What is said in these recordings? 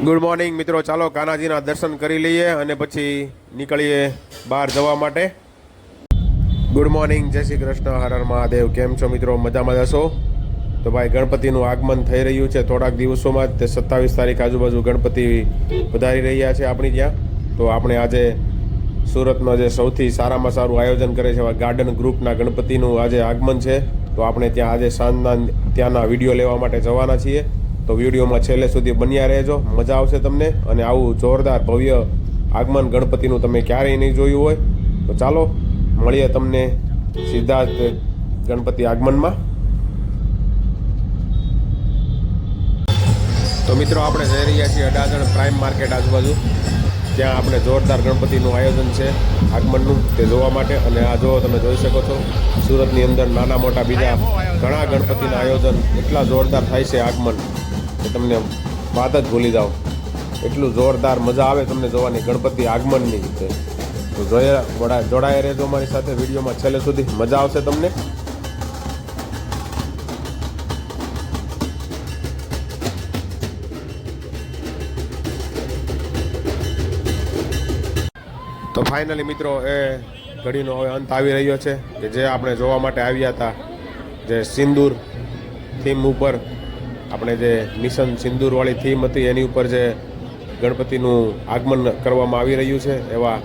Good morning મિત્રો, ચાલો કાનાજીના દર્શન કરી લઈએ અને પછી નીકળીએ બહાર જવા માટે. ગુડ મોર્નિંગ, જય શ્રી કૃષ્ણ, હર હર મહાદેવ. કેમ છો મિત્રો? મજામાં જશો? તો ભાઈ ગણપતિનું આગમન થઈ રહ્યું છે થોડાક દિવસોમાં જ. 27 તારીખ આજુબાજુ ગણપતિ વધારી રહ્યા છે આપણી ત્યાં. તો આપણે આજે સુરતનો જે સૌથી સારામાં સારું આયોજન કરે છે એવા ગાર્ડન ગ્રુપના ગણપતિનું આજે આગમન છે. તો આપણે ત્યાં આજે સાંજના ત્યાંના વિડીયો લેવા માટે જવાના છીએ. તો વિડીયોમાં છેલ્લે સુધી બન્યા રહેજો, મજા આવશે તમને. અને આવું જોરદાર ભવ્ય આગમન ગણપતિનું તમે ક્યારેય નહીં જોયું હોય. તો ચાલો મળીએ તમને સીધા જ ગણપતિ આગમનમાં. તો મિત્રો આપણે જઈ રહ્યા છીએ અડાજણ પ્રાઇમ માર્કેટ આજુબાજુ. ત્યાં આપણે જોરદાર ગણપતિનું આયોજન છે આગમનનું, તે જોવા માટે. અને આ જો તમે જોઈ શકો છો, સુરતની અંદર નાના મોટા બીજા ઘણા ગણપતિના આયોજન એટલા જોરદાર થાય છે આગમન કે તમને વાત જ ભૂલી જાઓ. એટલું જોરદાર મજા આવે તમને જોવાની ગણપતિ આગમનની. તો જોડાયા રહેજો અમારી સાથે વિડીયોમાં છેલ્લે સુધી, મજા આવશે તમને. તો ફાઇનલી મિત્રો એ ઘડીનો હવે અંત આવી રહ્યો છે કે જે આપણે જોવા માટે આવ્યા હતા, જે સિંદૂર થીમ ઉપર, આપણે જે મિશન સિંદૂરવાળી થીમ હતી એની ઉપર જે ગણપતિનું આગમન કરવામાં આવી રહ્યું છે એવા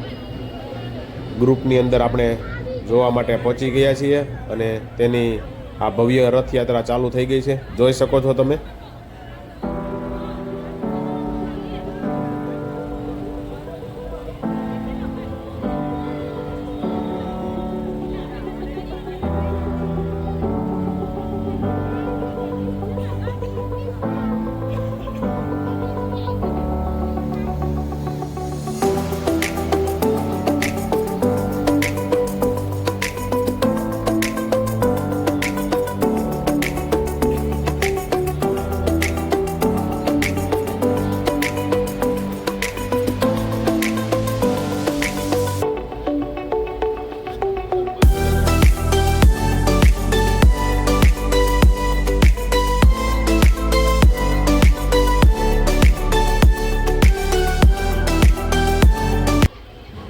ગ્રુપની અંદર આપણે જોવા માટે પહોંચી ગયા છીએ. અને તેની આ ભવ્ય રથયાત્રા ચાલુ થઈ ગઈ છે, જોઈ શકો છો તમે.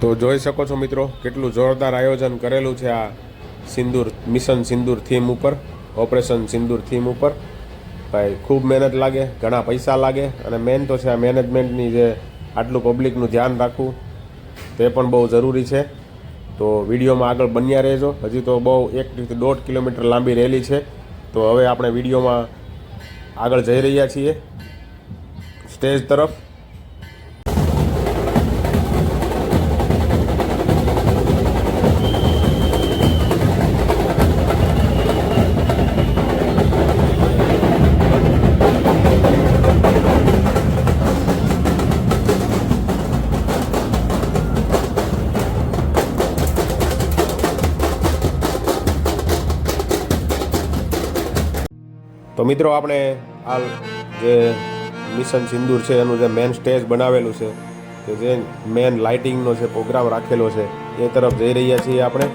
તો જોઈ શકો છો મિત્રો કેટલું જોરદાર આયોજન કરેલું છે આ સિંદૂર મિશન સિંદૂર થીમ ઉપર, ઓપરેશન સિંદૂર થીમ ઉપર. ભાઈ ખૂબ મહેનત લાગે, ઘણા પૈસા લાગે. અને મેન તો છે આ મેનેજમેન્ટની જે આટલું પબ્લિકનું ધ્યાન રાખવું તે પણ બહુ જરૂરી છે. તો વિડીયોમાં આગળ બન્યા રહેજો. હજી તો બહુ 1.5 કિલોમીટર લાંબી રેલી છે. તો હવે આપણે વિડીયોમાં આગળ જઈ રહ્યા છીએ સ્ટેજ તરફ. તો મિત્રો આપણે આ જે મિશન સિંદૂર છે એનું જે મેન સ્ટેજ બનાવેલું છે, કે જે મેન લાઇટિંગનો છે પ્રોગ્રામ રાખેલો છે, એ તરફ જઈ રહ્યા છીએ આપણે.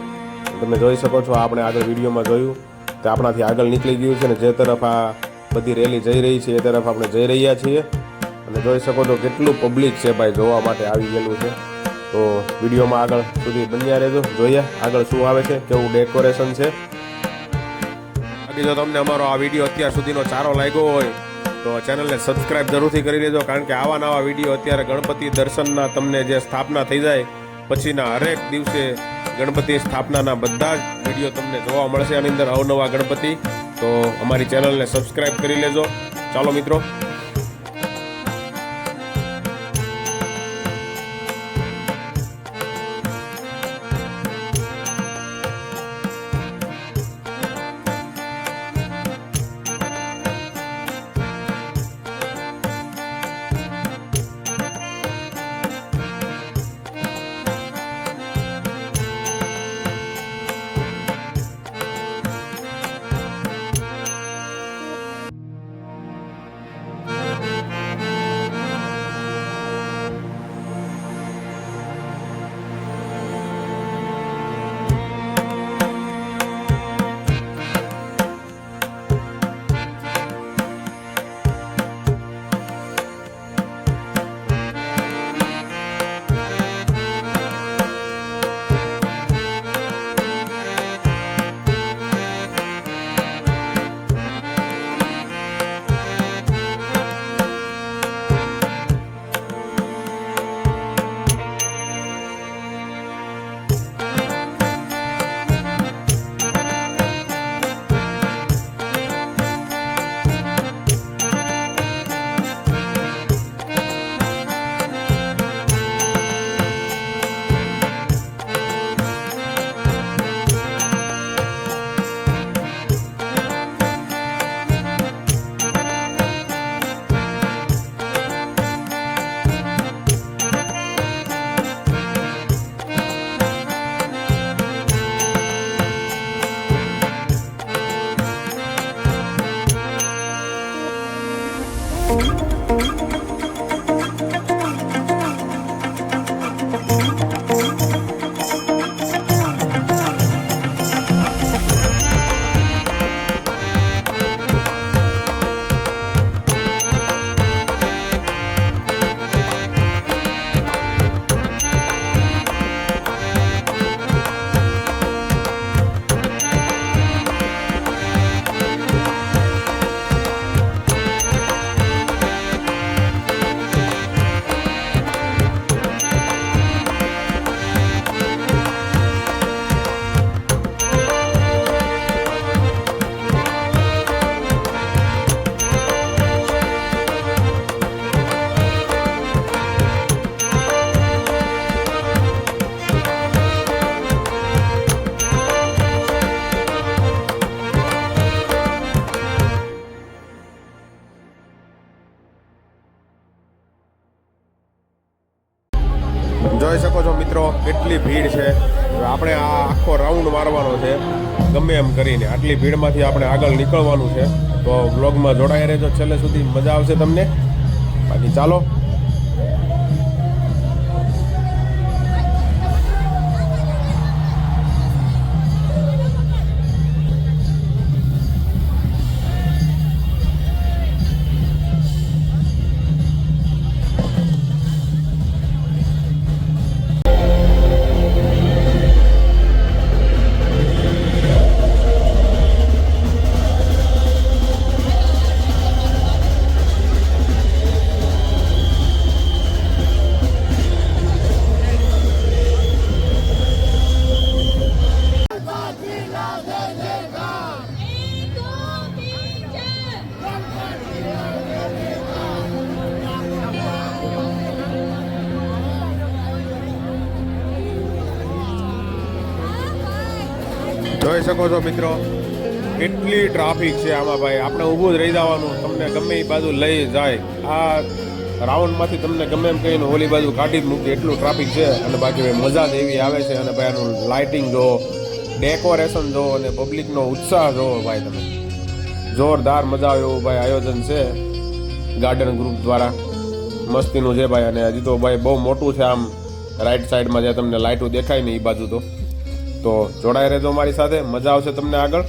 તમે જોઈ શકો છો, આપણે આગળ વિડીયોમાં જોયું કે આપણાથી આગળ નીકળી ગયું છે. ને જે તરફ આ બધી રેલી જઈ રહી છે એ તરફ આપણે જઈ રહ્યા છીએ. અને જોઈ શકો છો કેટલું પબ્લિક છે ભાઈ, જોવા માટે આવી ગયેલું છે. તો વિડીયોમાં આગળ સુધી બન્યા રહેજો, જોઈએ આગળ શું આવે છે, કેવું ડેકોરેશન છે. જો તમને અમારો આ વિડીયો અત્યાર સુધીનો સારો લાગ્યો હોય તો ચેનલને સબસ્ક્રાઇબ જરૂરથી કરી લેજો. કારણ કે આવા નવા વિડીયો અત્યારે ગણપતિ દર્શનના તમને જે સ્થાપના થઈ જાય પછીના હરેક દિવસે ગણપતિ સ્થાપનાના બધા જ વિડીયો તમને જોવા મળશે આની અંદર, અવનવા ગણપતિ. તો અમારી ચેનલને સબસ્ક્રાઇબ કરી લેજો. ચાલો મિત્રો. ગમે એમ કરીને આટલી ભીડમાંથી આપણે આગળ નીકળવાનું છે. તો વ્લોગમાં જોડાયા રહેજો છેલ્લે સુધી, મજા આવશે તમને. બાકી ચાલો. જોઈ શકો છો મિત્રો, કેટલી ટ્રાફિક છે આમાં ભાઈ. આપણે ઊભું જ રહી જવાનું, તમને ગમે એ બાજુ લઈ જાય. આ રાઉન્ડમાંથી તમને ગમે એમ કહીને ઓલી બાજુ કાઢી જ મૂકી, એટલું ટ્રાફિક છે. અને બાકી ભાઈ મજા જ એવી આવે છે. અને ભાઈ આનું લાઇટિંગ જુઓ, ડેકોરેશન જુઓ અને પબ્લિકનો ઉત્સાહ જુઓ ભાઈ તમે. જોરદાર મજા આવે એવું ભાઈ આયોજન છે ગાર્ડન ગ્રુપ દ્વારા. મસ્તીનું છે ભાઈ. અને હજી તો ભાઈ બહુ મોટું છે. આમ રાઈટ સાઈડમાં જે તમને લાઇટો દેખાય ને એ બાજુ તો જોડાઈ રહેજો મારી સાથે, મજા આવશે તમને આગળ.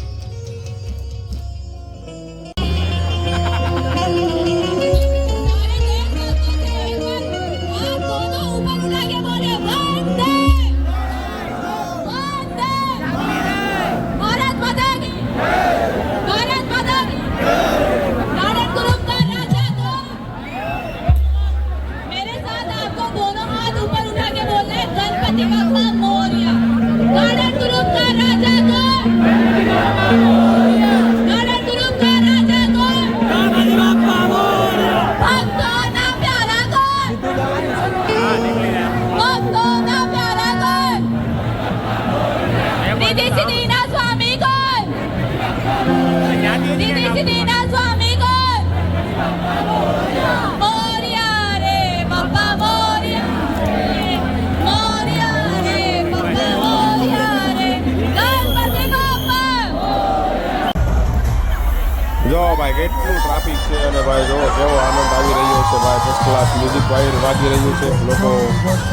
જો ભાઈ કેટલું ટ્રાફિક છે. અને ભાઈ જો કેવો આનંદ આવી રહ્યો છે ભાઈ. ફર્સ્ટ ક્લાસ મ્યુઝિક વાગી રહ્યું છે, લોકો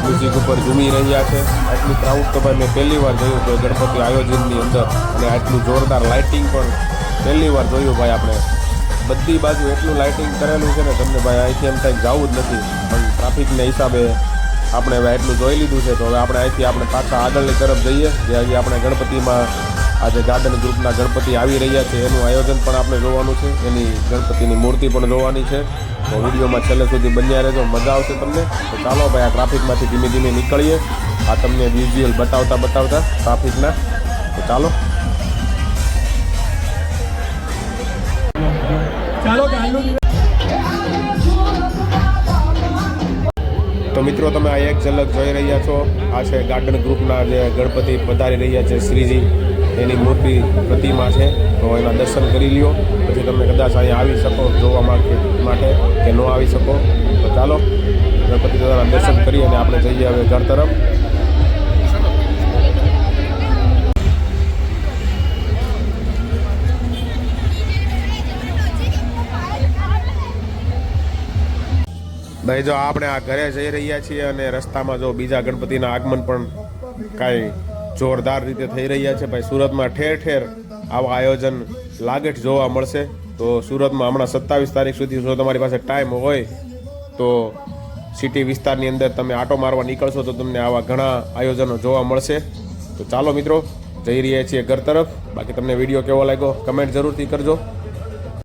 મ્યુઝિક ઉપર ઝૂમી રહ્યા છે. આટલું ક્રાઉડ તો ભાઈ મેં પહેલી વાર જોયું કે ગણપતિ આયોજનની અંદર. અને આટલું જોરદાર લાઇટિંગ પણ પહેલી વાર જોયું ભાઈ. આપણે બધી બાજુ એટલું લાઇટિંગ કરેલું છે ને તમને ભાઈ અહીંથી એમ થાય જવું જ નથી. પણ ટ્રાફિકના હિસાબે આપણે હવે એટલું જોઈ લીધું છે. તો હવે આપણે અહીંથી આપણે પાછા આગળની તરફ જઈએ, જે હજી આપણે ગણપતિમાં આજે ગાર્ડન ગ્રુપના ગણપતિ આવી રહ્યા છે એનું આયોજન પણ આપણે જોવાનું છે. એની ગણપતિની મૂર્તિ પણ જોવાની છે. તો વિડીયોમાં છેલ્લે સુધી બન્યા રહેજો, મજા આવશે તમને. તો ચાલો ભાઈ આ ટ્રાફિકમાંથી ધીમે ધીમે નીકળીએ. આ તમને વિઝ્યુઅલ બતાવતા ટ્રાફિકના. તો ચાલો. તો મિત્રો તમે આ એક ઝલક જોઈ રહ્યા છો. આ છે ગાર્ડન ગ્રુપના જે ગણપતિ પધારી રહ્યા છે, શ્રીજી. એની મૂર્તિ પ્રતિમા છે. તો એના દર્શન કરી લ્યો. પછી તમે કદાચ અહીંયા આવી શકો જોવા માટે કે ન આવી શકો. તો ચાલો ગણપતિ દાદાના દર્શન કરી અને આપણે જઈએ હવે ઘર તરફ. ભાઈ જો આપણે આ ઘરે જઈ રહ્યા છીએ અને રસ્તામાં જો બીજા ગણપતિના આગમન પણ કાંઈ જોરદાર રીતે થઈ રહ્યા છે ભાઈ. સુરતમાં ઠેર ઠેર આવા આયોજન લાગેઠ જોવા મળશે. તો સુરતમાં હમણાં 27 તારીખ સુધી જો તમારી પાસે ટાઈમ હોય તો સિટી વિસ્તારની અંદર તમે આટો મારવા નીકળશો તો તમને આવા ઘણા આયોજનો જોવા મળશે. તો ચાલો મિત્રો જઈ રહ્યા છીએ ઘર તરફ. બાકી તમને વિડીયો કેવો લાગ્યો કમેન્ટ જરૂરથી કરજો.